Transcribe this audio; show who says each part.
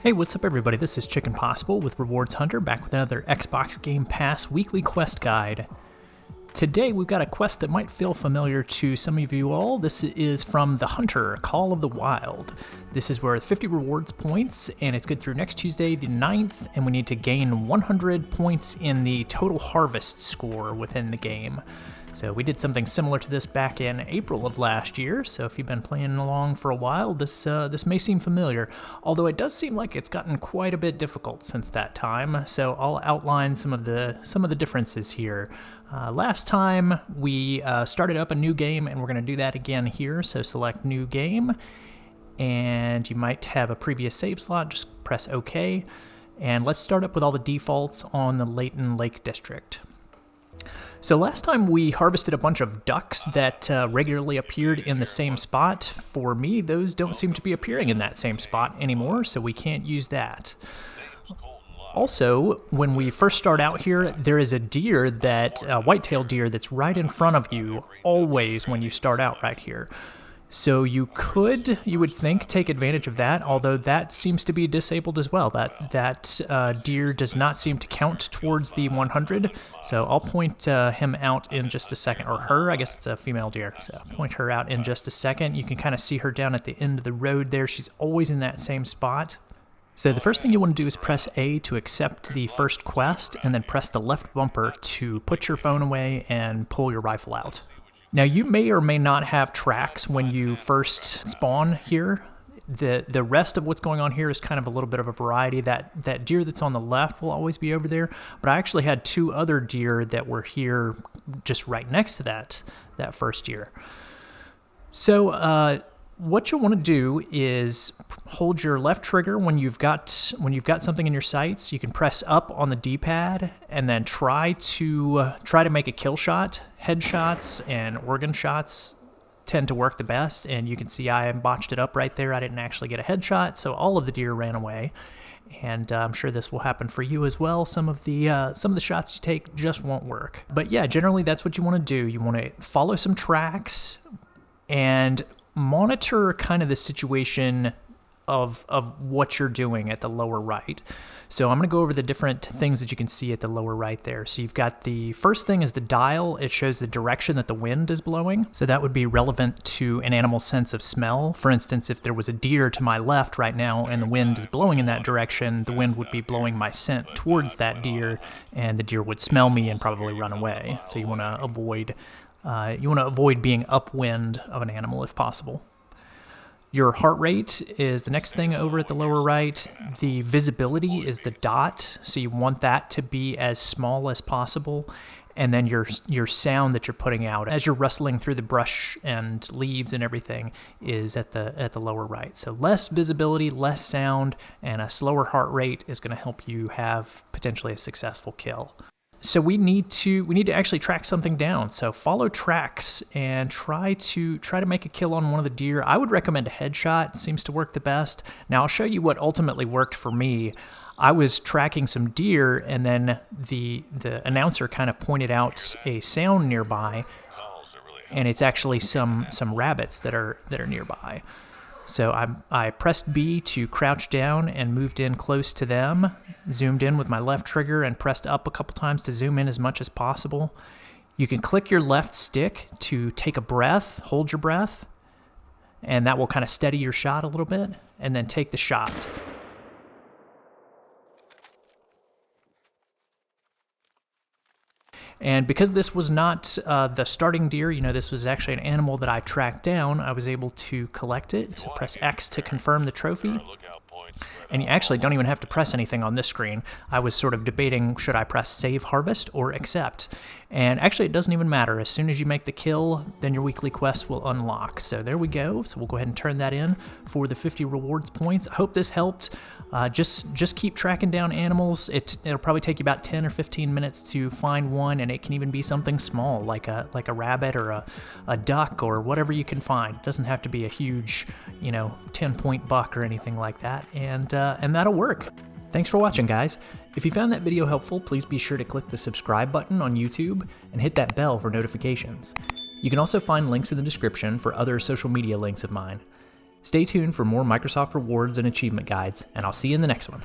Speaker 1: Hey, what's up everybody? This is Chicken Possible with Rewards Hunter, back with another Xbox Game Pass weekly quest guide. Today we've got a quest that might feel familiar to some of you all. This is from theHunter, Call of the Wild. This is where 50 rewards points, and it's good through next Tuesday the 9th, and we need to gain 100 points in the total harvest score within the game. So we did something similar to this back in April of last year, so if you've been playing along for a while, this may seem familiar, although it does seem like it's gotten quite a bit difficult since that time, so I'll outline some of the differences here. Last time we started up a new game, and we're going to do that again here, so select New Game, and you might have a previous save slot, just press OK, and let's start up with all the defaults on the Layton Lake District. So last time we harvested a bunch of ducks that regularly appeared in the same spot. For me, those don't seem to be appearing in that same spot anymore, so we can't use that. Also, when we first start out here, there is a deer white-tailed deer that's right in front of you always when you start out right here. So you would think, take advantage of that, although that seems to be disabled as well. That deer does not seem to count towards the 100, so I'll point him out in just a second, or her, I guess it's a female deer, so I'll point her out in just a second. You can kind of see her down at the end of the road there. She's always in that same spot. So the first thing you want to do is press A to accept the first quest, and then press the left bumper to put your phone away and pull your rifle out. Now, you may or may not have tracks when you first spawn here. The rest of what's going on here is kind of a little bit of a variety. That deer that's on the left will always be over there, but I actually had two other deer that were here just right next to that first deer. So what you'll want to do is hold your left trigger when you've got something in your sights. You can press up on the D-pad and then try to make a kill shot. Headshots and organ shots tend to work the best, and you can see I botched it up right there. I didn't actually get a headshot, so all of the deer ran away. And I'm sure this will happen for you as well. Some of the shots you take just won't work. But yeah, generally that's what you want to do. You want to follow some tracks and monitor kind of the situation of what you're doing at the lower right. So I'm going to go over the different things that you can see at the lower right there. So you've got the first thing is the dial. It shows the direction that the wind is blowing. So that would be relevant to an animal's sense of smell. For instance, if there was a deer to my left right now and the wind is blowing in that direction, the wind would be blowing my scent towards that deer, and the deer would smell me and probably run away. So you want to avoid being upwind of an animal if possible. Your heart rate is the next thing over at the lower right. The visibility is the dot, so you want that to be as small as possible. And then your sound that you're putting out as you're rustling through the brush and leaves and everything is at the lower right. So less visibility, less sound, and a slower heart rate is going to help you have potentially a successful kill. So we need to actually track something down. So follow tracks and try to make a kill on one of the deer. I would recommend a headshot. It seems to work the best. Now I'll show you what ultimately worked for me. I was tracking some deer, and then the announcer kind of pointed out a sound nearby, and it's actually some rabbits that are nearby. So I pressed B to crouch down and moved in close to them, zoomed in with my left trigger and pressed up a couple times to zoom in as much as possible. You can click your left stick to take a breath, hold your breath, and that will kind of steady your shot a little bit, and then take the shot. And because this was not the starting deer, this was actually an animal that I tracked down, I was able to collect it. So press X to confirm the trophy. And you actually don't even have to press anything on this screen. I was sort of debating, should I press Save Harvest or Accept? And actually it doesn't even matter. As soon as you make the kill, then your weekly quest will unlock. So there we go. So we'll go ahead and turn that in for the 50 rewards points. I hope this helped. Just keep tracking down animals. It'll probably take you about 10 or 15 minutes to find one, and it can even be something small like a rabbit or a duck or whatever you can find. It doesn't have to be a huge, 10-point buck or anything like that, and that'll work. Thanks for watching, guys. If you found that video helpful, please be sure to click the subscribe button on YouTube and hit that bell for notifications. You can also find links in the description for other social media links of mine. Stay tuned for more Microsoft rewards and achievement guides, and I'll see you in the next one.